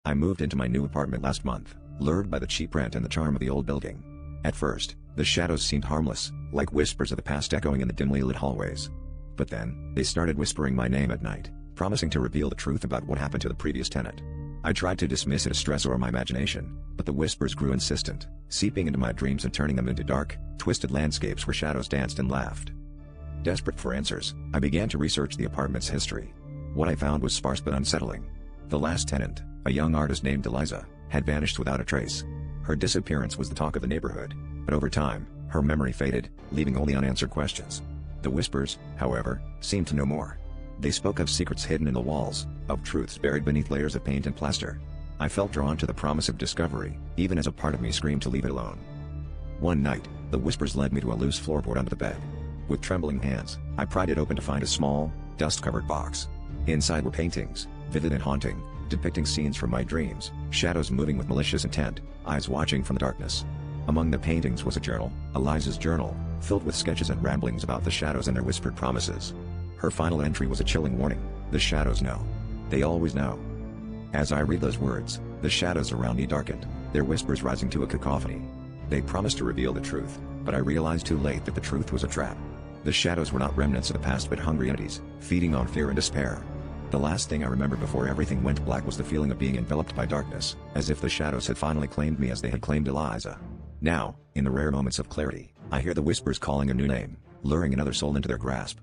I moved into my new apartment last month, lured by the cheap rent and the charm of the old building. At first, the shadows seemed harmless, like whispers of the past echoing in the dimly lit hallways. But then, they started whispering my name at night, promising to reveal the truth about what happened to the previous tenant. I tried to dismiss it as stress or my imagination, but the whispers grew insistent, seeping into my dreams and turning them into dark, twisted landscapes where shadows danced and laughed. Desperate for answers, I began to research the apartment's history. What I found was sparse but unsettling. The last tenant, a young artist named Eliza, had vanished without a trace. Her disappearance was the talk of the neighborhood, but over time, her memory faded, leaving only unanswered questions. The whispers, however, seemed to know more. They spoke of secrets hidden in the walls, of truths buried beneath layers of paint and plaster. I felt drawn to the promise of discovery, even as a part of me screamed to leave it alone. One night, the whispers led me to a loose floorboard under the bed. With trembling hands, I pried it open to find a small, dust-covered box. Inside were paintings, vivid and haunting, depicting scenes from my dreams, shadows moving with malicious intent, eyes watching from the darkness. Among the paintings was a journal, Eliza's journal, filled with sketches and ramblings about the shadows and their whispered promises. Her final entry was a chilling warning: the shadows know. They always know. As I read those words, the shadows around me darkened, their whispers rising to a cacophony. They promised to reveal the truth, but I realized too late that the truth was a trap. The shadows were not remnants of the past but hungry entities, feeding on fear and despair. The last thing I remember before everything went black was the feeling of being enveloped by darkness, as if the shadows had finally claimed me as they had claimed Eliza. Now, in the rare moments of clarity, I hear the whispers calling a new name, luring another soul into their grasp.